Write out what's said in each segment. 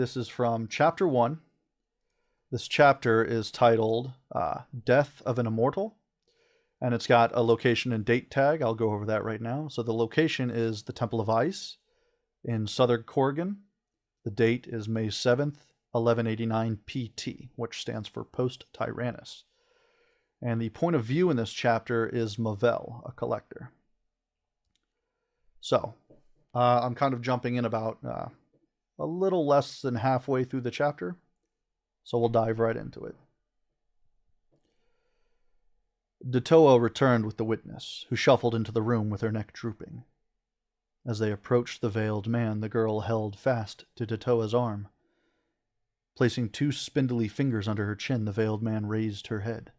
This is from chapter 1. This chapter is titled Death of an Immortal, and it's got a location and date tag. I'll go over that right now. So the location is the Temple of Ice in Southern Corrigan. The date is May 7th, 1189 PT, which stands for Post-Tyrannus. And the point of view in this chapter is Mavel, a collector. So, I'm kind of jumping in about a little less than halfway through the chapter, so we'll dive right into it. Detoa returned with the witness, who shuffled into the room with her neck drooping. As they approached the veiled man, the girl held fast to Detoa's arm. Placing two spindly fingers under her chin, the veiled man raised her head.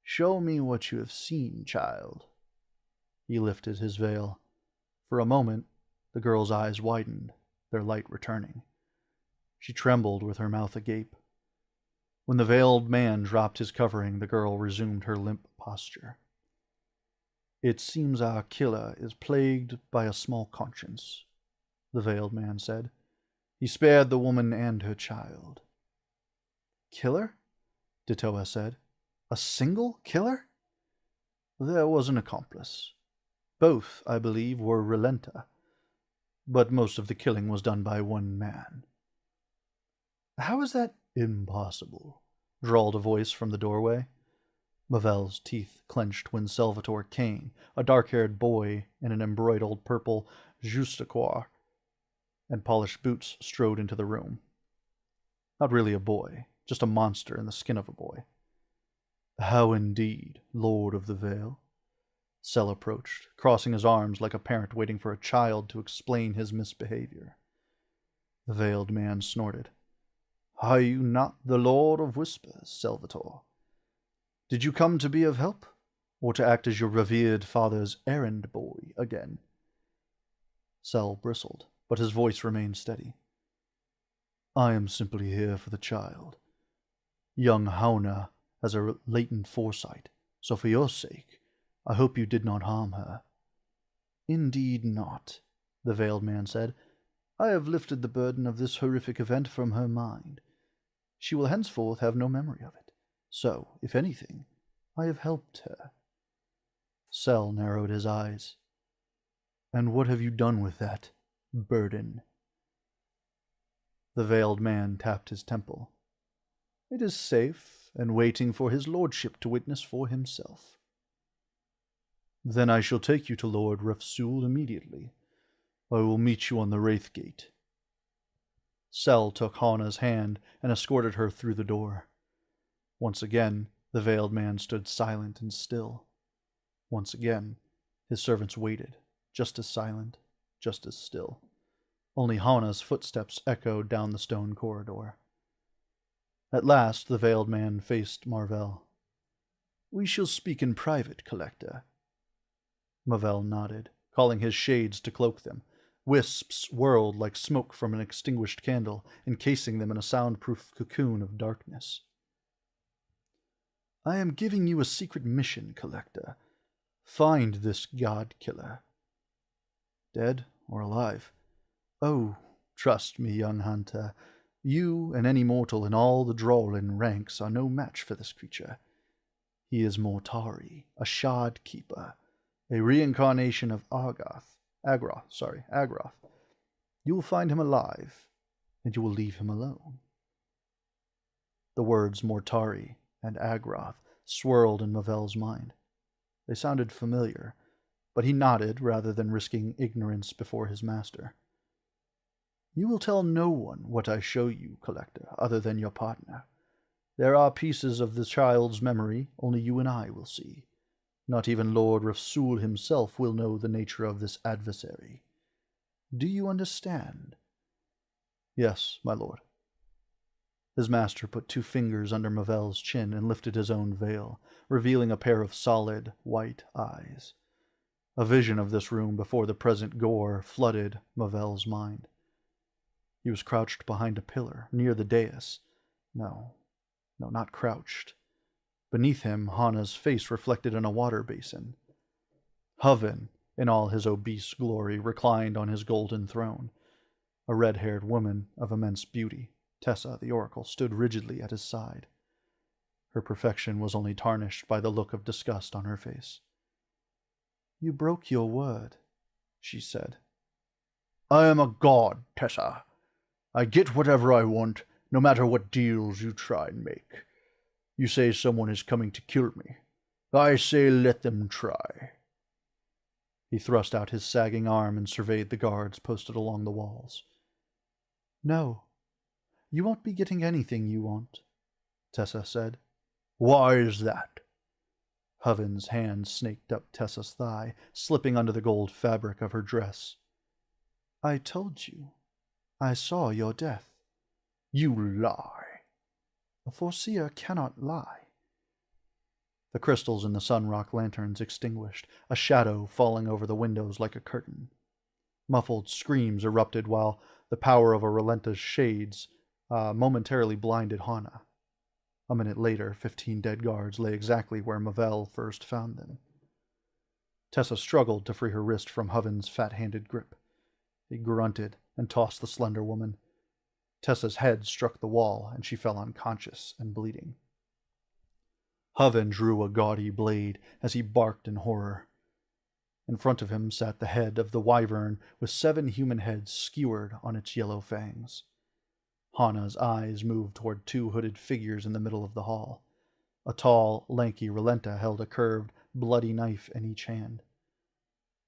"Show me what you have seen, child." He lifted his veil. For a moment, the girl's eyes widened, their light returning. She trembled with her mouth agape. When the veiled man dropped his covering, the girl resumed her limp posture. "It seems our killer is plagued by a small conscience," the veiled man said. "He spared the woman and her child." "Killer?" Detoa said. "A single killer?" "There was an accomplice. Both, I believe, were relenta, but most of the killing was done by one man." "How is that impossible?" drawled a voice from the doorway. Mavel's teeth clenched when Salvatore Kane, a dark-haired boy in an embroidered purple justauquois and polished boots, strode into the room. Not really a boy, just a monster in the skin of a boy. "How indeed, Lord of the Veil?" Sel approached, crossing his arms like a parent waiting for a child to explain his misbehavior. The veiled man snorted. "Are you not the Lord of Whispers, Salvatore? Did you come to be of help, or to act as your revered father's errand boy again?" Sel bristled, but his voice remained steady. "I am simply here for the child. Young Hauna has a latent foresight, so for your sake, I hope you did not harm her." "Indeed not," the veiled man said. "I have lifted the burden of this horrific event from her mind. She will henceforth have no memory of it. So, if anything, I have helped her." Sel narrowed his eyes. "And what have you done with that burden?" The veiled man tapped his temple. "It is safe and waiting for his lordship to witness for himself." "Then I shall take you to Lord Refsul immediately. I will meet you on the Wraith Gate." Sel took Hana's hand and escorted her through the door. Once again, the veiled man stood silent and still. Once again, his servants waited, just as silent, just as still. Only Hana's footsteps echoed down the stone corridor. At last, the veiled man faced Marvell. "We shall speak in private, Collector." Mavel nodded, calling his shades to cloak them. Wisps whirled like smoke from an extinguished candle, encasing them in a soundproof cocoon of darkness. "I am giving you a secret mission, Collector. Find this god-killer. Dead or alive? Oh, trust me, young hunter. You and any mortal in all the Drawlin ranks are no match for this creature. He is Mortari, a shard keeper, a reincarnation of Agroth. You will find him alive, and you will leave him alone." The words Mortari and Agroth swirled in Mavel's mind. They sounded familiar, but he nodded rather than risking ignorance before his master. "You will tell no one what I show you, Collector, other than your partner. There are pieces of the child's memory only you and I will see. Not even Lord Refsul himself will know the nature of this adversary. Do you understand?" "Yes, my lord." His master put two fingers under Mavel's chin and lifted his own veil, revealing a pair of solid, white eyes. A vision of this room before the present gore flooded Mavel's mind. He was crouched behind a pillar, near the dais. No, not crouched. Beneath him, Hana's face reflected in a water basin. Hoven, in all his obese glory, reclined on his golden throne. A red-haired woman of immense beauty, Tessa, the oracle, stood rigidly at his side. Her perfection was only tarnished by the look of disgust on her face. "You broke your word," she said. "I am a god, Tessa. I get whatever I want, no matter what deals you try and make. You say someone is coming to kill me. I say let them try." He thrust out his sagging arm and surveyed the guards posted along the walls. "No, you won't be getting anything you want," Tessa said. "Why is that?" Hoven's hand snaked up Tessa's thigh, slipping under the gold fabric of her dress. "I told you. I saw your death." "You lie." "A Foreseer cannot lie." The crystals in the sunrock lanterns extinguished, a shadow falling over the windows like a curtain. Muffled screams erupted while the power of a relentless shades momentarily blinded Hana. A minute later, 15 dead guards lay exactly where Mavel first found them. Tessa struggled to free her wrist from Hoven's fat-handed grip. He grunted and tossed the slender woman. Tessa's head struck the wall, and she fell unconscious and bleeding. Hoven drew a gaudy blade as he barked in horror. In front of him sat the head of the wyvern with 7 human heads skewered on its yellow fangs. Hana's eyes moved toward 2 hooded figures in the middle of the hall. A tall, lanky Relenta held a curved, bloody knife in each hand.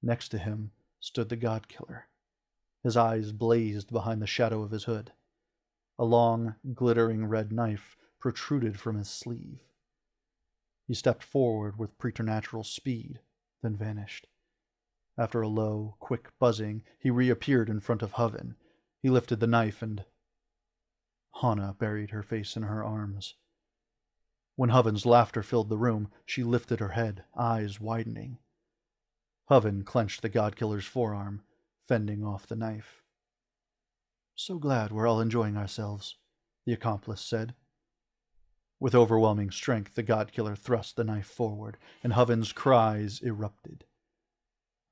Next to him stood the god-killer. His eyes blazed behind the shadow of his hood. A long, glittering red knife protruded from his sleeve. He stepped forward with preternatural speed, then vanished. After a low, quick buzzing, he reappeared in front of Hoven. He lifted the knife and Hana buried her face in her arms. When Hoven's laughter filled the room, she lifted her head, eyes widening. Hoven clenched the god-killer's forearm, fending off the knife. "So glad we're all enjoying ourselves," the accomplice said. With overwhelming strength, the god-killer thrust the knife forward, and Hoven's cries erupted.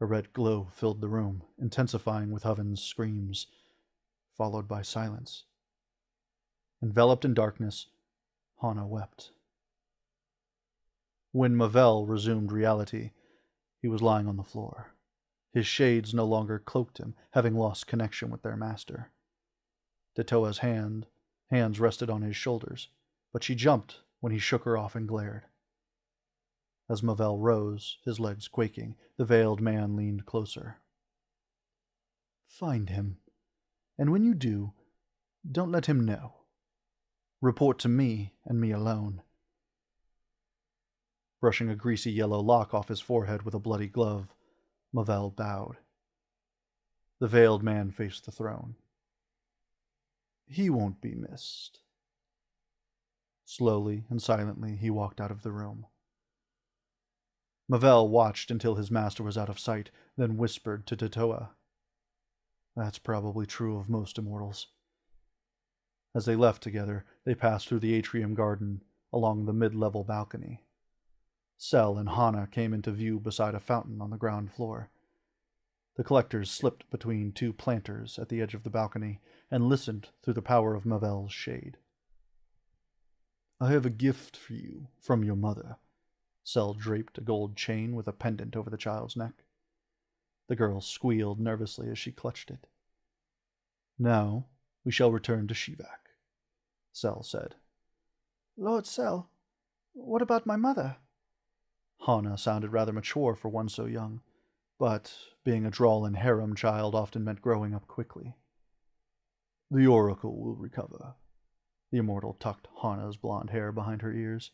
A red glow filled the room, intensifying with Hoven's screams, followed by silence. Enveloped in darkness, Hana wept. When Mavel resumed reality, he was lying on the floor. His shades no longer cloaked him, having lost connection with their master. Detoa's hands rested on his shoulders, but she jumped when he shook her off and glared. As Mavel rose, his legs quaking, the veiled man leaned closer. "Find him, and when you do, don't let him know. Report to me, and me alone." Brushing a greasy yellow lock off his forehead with a bloody glove, Mavel bowed. The veiled man faced the throne. "He won't be missed." Slowly and silently he walked out of the room. Mavel watched until his master was out of sight, then whispered to Detoa, "That's probably true of most immortals." As they left together, they passed through the atrium garden along the mid-level balcony. Sel and Hana came into view beside a fountain on the ground floor. The collectors slipped between 2 planters at the edge of the balcony and listened through the power of Mavel's shade. "I have a gift for you from your mother." Sel draped a gold chain with a pendant over the child's neck. The girl squealed nervously as she clutched it. "Now we shall return to Shivak," Sel said. "Lord Sel, what about my mother?" Hana sounded rather mature for one so young, but being a drawlin harem child often meant growing up quickly. "The oracle will recover." The immortal tucked Hana's blonde hair behind her ears.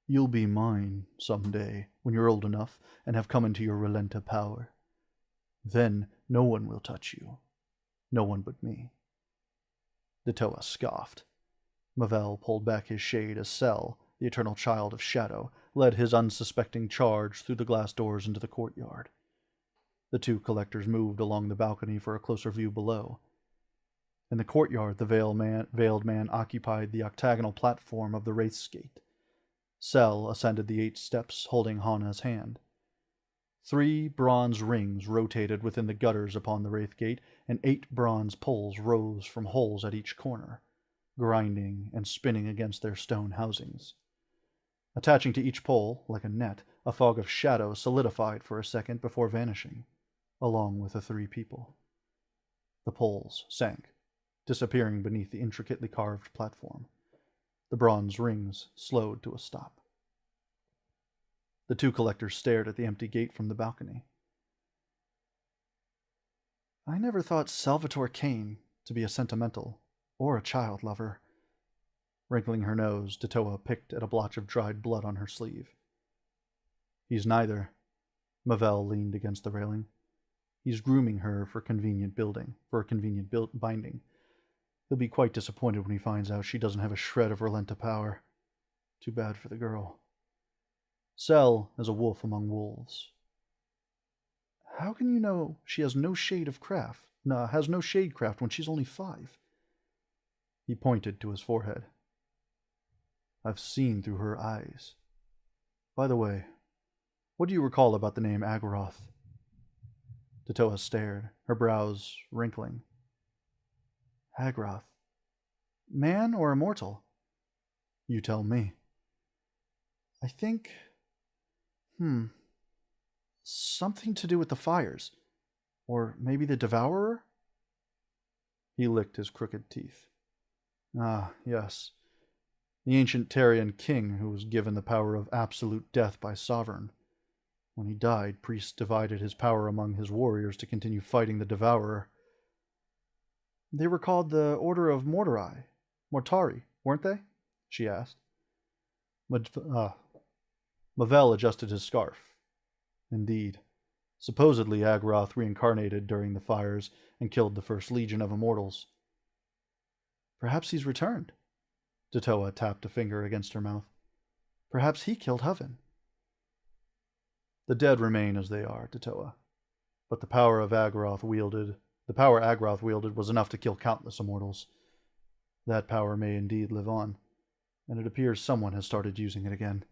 "You'll be mine someday when you're old enough and have come into your Relenta power. Then no one will touch you. No one but me." Detoa scoffed. Mavel pulled back his shade as Sel, the eternal child of shadow, led his unsuspecting charge through the glass doors into the courtyard. The 2 collectors moved along the balcony for a closer view below. In the courtyard, the veiled man occupied the octagonal platform of the Wraith's Gate. Sel ascended the 8 steps, holding Hana's hand. 3 bronze rings rotated within the gutters upon the wraith gate, and 8 bronze poles rose from holes at each corner, grinding and spinning against their stone housings. Attaching to each pole, like a net, a fog of shadow solidified for a second before vanishing, along with the 3 people. The poles sank, disappearing beneath the intricately carved platform. The bronze rings slowed to a stop. The 2 collectors stared at the empty gate from the balcony. I never thought Salvatore Kane to be a sentimental or a child lover. Wrinkling her nose, Tatoa picked at a blotch of dried blood on her sleeve. He's neither. Mavel leaned against the railing. He's grooming her for a convenient binding. He'll be quite disappointed when he finds out she doesn't have a shred of Relenta power. Too bad for the girl. Sel is a wolf among wolves. How can you know she has no shadecraft when she's only 5? He pointed to his forehead. I've seen through her eyes. By the way, what do you recall about the name Agaroth? Tatoa stared, her brows wrinkling. Agroth. Man or immortal? You tell me. I think... something to do with the fires. Or maybe the Devourer? He licked his crooked teeth. Ah, yes. The ancient Terrian king who was given the power of absolute death by Sovereign. When he died, priests divided his power among his warriors to continue fighting the Devourer. They were called the Order of Mortari, weren't they? She asked. Mavel adjusted his scarf. Indeed. Supposedly Agroth reincarnated during the fires and killed the first legion of immortals. Perhaps he's returned. Tatoa tapped a finger against her mouth. Perhaps he killed Hoven. The dead remain as they are, Tatoa. But the power Agroth wielded was enough to kill countless immortals. That power may indeed live on, and it appears someone has started using it again.